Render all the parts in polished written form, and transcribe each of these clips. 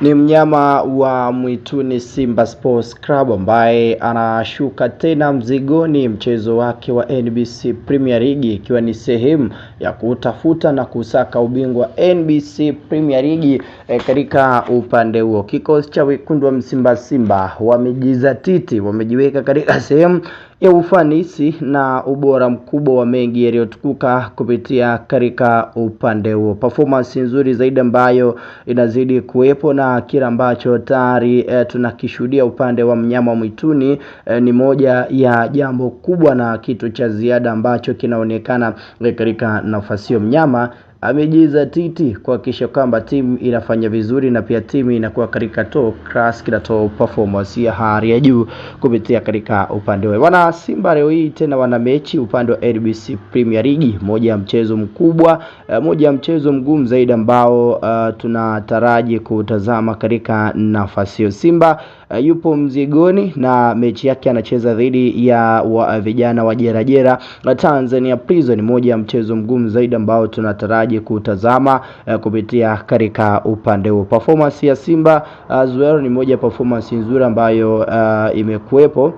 Ni mnyama wa mwituni Simba Sports Club ambaye anashuka tena mzigoni mchezo wake wa NBC Premier League, ikiwa ni sehemu ya kutafuta na kusaka ubingwa NBC Premier League. Katika upande huo kikosi cha wekundu wa Simba wamejizatiti, wamejiweka katika sehemu ya ufanisi na ubora mkubwa wa mengi yaliyotukuka kupitia katika upande huo. Performance nzuri zaidi ambayo inazidi kuwepo na kila ambacho tayari tunakishuhudia upande wa mnyama mwituni ni moja ya jambo kubwa na kitu cha ziada ambacho kinaonekana katika nafasi hiyo. Mnyama amejizatiti kuhakikisha kwamba timu inafanya vizuri na pia timu inakuwa katika top class, kila top performance ya hali ya juu kupitia katika upande wao. Wana Simba leo hii tena wana mechi upande wa NBC Premier League, moja ya mchezo mkubwa, moja ya mchezo mgumu zaidi ambao tunataraji kutazama katika nafasi hiyo. Simba yupo mzigoni na mechi yake anacheza dhidi ya vijana wa Jerajera Tanzania Prison, moja ya mchezo mgumu zaidi ambao tunataraji kutazama kupitia katika upande huo. Performance ya Simba as well ni moja performance nzuri ambayo imekuwepo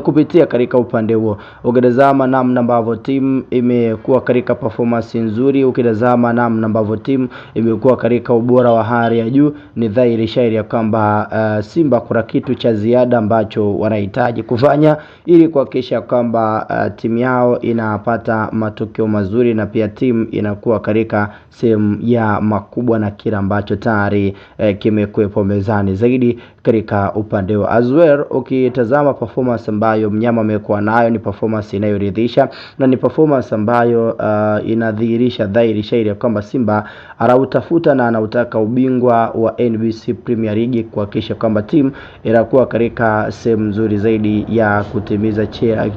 kupitia katika upande huo. Ukitazama namna ambavyo timu imekuwa katika performance nzuri, ukitazama namna ambavyo timu imekuwa katika ubora wa hali ya juu, ni dhahiri shahiri ya kwamba Simba kuna kitu cha ziada ambacho wanahitaji kufanya ili kuhakikisha kwamba timu yao inapata matokeo mazuri na pia timu inakuwa katika sehemu ya makubwa na kila ambacho tayari kimekuwepo mezani zaidi katika upande wa as well. Ukitazama performance ambayo mnyama amekuwa nayo ni performance inayoridhisha na ni performance ambayo inadhihirisha dhahiri shahiri kwamba Simba anautafuta na anautaka ubingwa wa NBC Premier League, kuhakikisha kwamba timu inakuwa katika sehemu nzuri zaidi ya kutimiza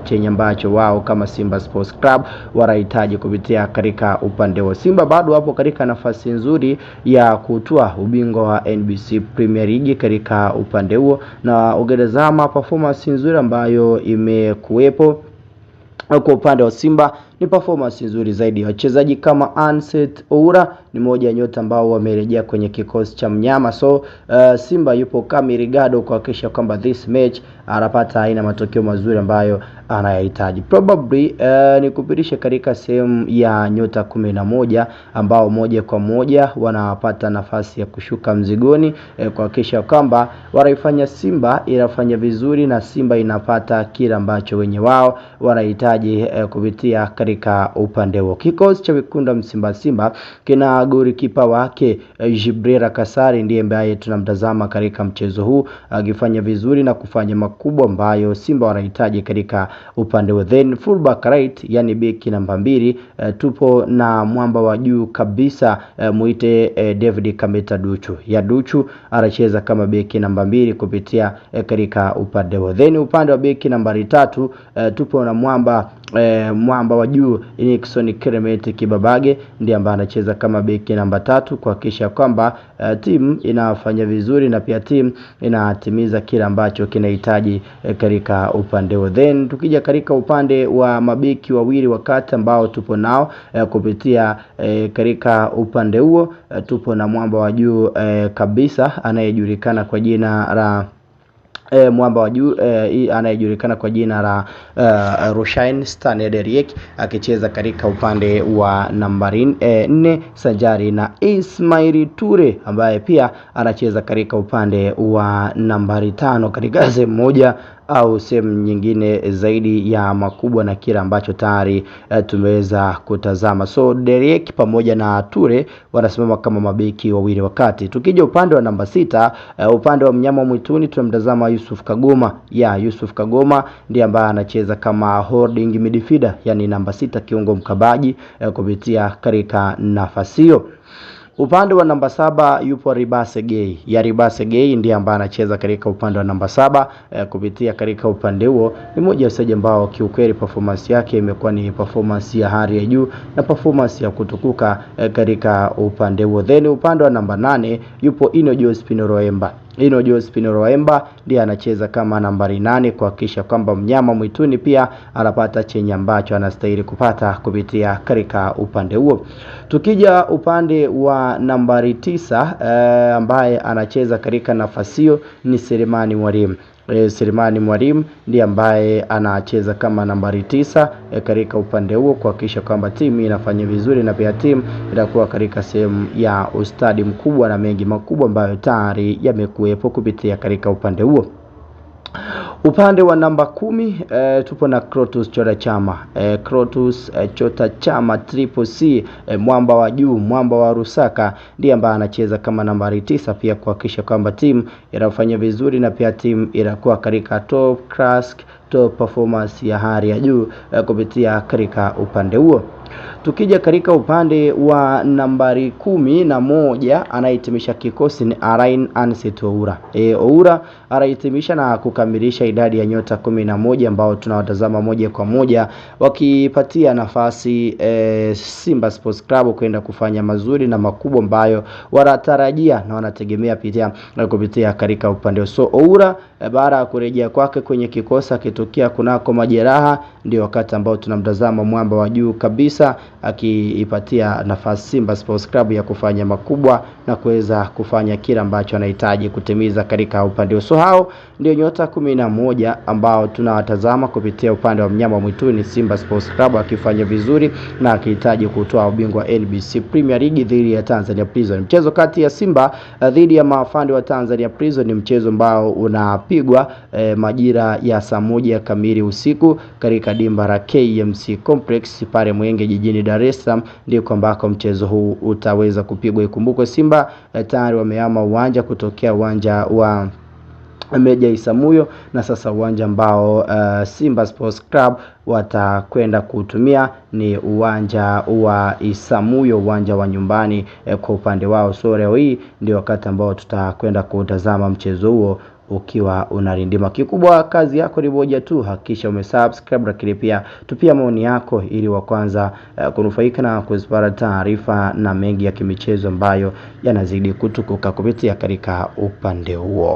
chenye ambacho wao kama Simba Sports Club wanahitaji kupitia katika upande wa. Simba bado wapo katika nafasi nzuri ya kutoa ubingwa wa NBC Premier League katika upande huo, na ukitazama performance nzuri ambayo imekuwepo kwa upande wa Simba ni performance nzuri zaidi. Wachezaji kama Anset Oura ni moja nyota ambao wamerejea kwenye kikosi cha mnyama. So Simba yupo kamirigado kuhakikisha kwamba this match anapata aina matokeo mazuri ambayo anayahitaji. Probably ni kupitisha katika sehemu ya nyota 11 ambao moja kwa moja wanapata nafasi ya kushuka mzigoni kuhakikisha kwamba wanaifanya Simba inafanya vizuri na Simba inapata kila ambacho wenye wao wanahitaji kupitia katika upande huo. Kikosi cha wekundu wa Simba kina golikipa wake Jibril Kasari, ndiye ambaye tunamtazama katika mchezo huu akifanya vizuri na kufanya makubwa ambayo Simba wanahitaji katika upande wa. Then fullback right, yani beki namba 2, tupo na mwamba wa juu kabisa muite David Kameta Duchu. Ya Duchu anacheza kama beki namba 2 kupitia katika upande wa. Then upande wa beki namba 3 tupo na mwamba wa juu Nixon Keremete Kibabage, ndiye ambaye anacheza kama beki namba 3 kuhakikisha kwamba timu inafanya vizuri na pia timu inatimiza kila ambacho kinahitaji katika upande huo. Then tukija katika upande wa mabeki wawili wakati ambao tupo nao kupitia katika upande huo, tupo na mwamba wa juu kabisa anayejulikana kwa jina la mwamba wa juu anayejulikana kwa jina la Rushain Stanederiek akicheza katika upande wa nambari 4 sanjari na Ismail Ture ambaye pia anacheza katika upande wa nambari 5 katika sehemu moja au sehemu nyingine zaidi ya makubwa na kila ambacho tayari tumeweza kutazama. So Deriek pamoja na Ture wanasimama kama mabeki wawili wakati. Tukija upande wa namba 6, upande wa mnyama mwituni tunamtazama Yusuf Kagoma. Yusuf Kagoma ndiye ambaye anacheza kama holding midfielder, yani namba 6 kiungo mkabaji kupitia katika nafasi hiyo. Upande wa namba 7 yupo Ribase Gay. Ribase Gay ndiye ambaye anacheza katika upande wa namba 7 kupitia katika upande huo. Ni mmoja wa wachezaji ambao kiukweli performance yake imekuwa ni performance ya hali ya juu na performance ya kutukuka katika upande huo. Then upande wa namba 8 yupo Ino Jospin Roemba. Ino Josephine Roemba ndiye anacheza kama nambari 8 kuhakikisha kwamba mnyama mwituni pia anapata chenye ambacho anastahili kupata kupitia katika upande huo. Tukija upande wa nambari 9 ambaye anacheza katika nafasi hiyo ni Selemani Mwalimu. Selemani Mwalimu ndiye ambaye anacheza kama nambari 9 katika upande huo kuhakikisha kwamba timu inafanya vizuri na pia timu itakuwa katika sehemu ya ustadi mkubwa na mengi makubwa ambayo tayari yamekuwepo kupitia katika upande huo. Upande wa namba 10 tupo na Clatous Chota Chama. Clatous Chota Chama Triple C, mwamba wa juu, mwamba wa Rusaka, ndiye ambaye anacheza kama nambari 9 pia kuhakikisha kwamba timu inafanya vizuri na pia timu inakuwa katika top class, top performance ya hali ya juu kupitia katika upande huo. Tukija katika upande wa nambari 11 anahitimisha kikosi ni Alain Anset Oura. Oura anahitimisha na kukamilisha idadi ya nyota 11 ambao tunawatazama moja kwa moja wakipatia nafasi Simba Sports Club kwenda kufanya mazuri na makubwa ambayo wanatarajia na wanategemea kupitia katika upande. So Oura baada ya kurejea kwake kwenye kikosi akitokea kunako majeraha, ndio wakati ambao tunamtazama mwamba wa juu kabisa akiipatia nafasi Simba Sports Club ya kufanya makubwa na kuweza kufanya kila ambacho anahitaji kutimiza katika upande. So hao ndio nyota 11 ambao tunawatazama kupitia upande wa mnyama mwituni Simba Sports Club akifanya vizuri na akihitaji kutoa ubingwa NBC Premier League dhidi ya Tanzania Prison. Mchezo kati ya Simba dhidi ya mafandi wa Tanzania Prison ni mchezo ambao unapigwa majira ya saa 1 kamili usiku katika dimba la KMC Complex pale Mwenge jijini Dar es Salaam, ndiko ambako mchezo huu utaweza kupigwa. Ikumbukwe Simba tayari wamehama uwanja kutokea uwanja wa Meja Isamuyo na sasa uwanja ambao Simba Sports Club watakwenda kutumia ni uwanja wa Isamuyo, uwanja wa nyumbani kwa upande wao. So leo hii ndio wakati ambao tutakwenda kutazama mchezo huo ukiwa unarindima. Kikubwa kazi yako ni moja tu, hakikisha umesubscribe, lakini pia tupia maoni yako ili wa kwanza kunufaika na kuzipata taarifa na mengi ya kimichezo ambayo yanazidi kutukuka kupitia katika upande huo.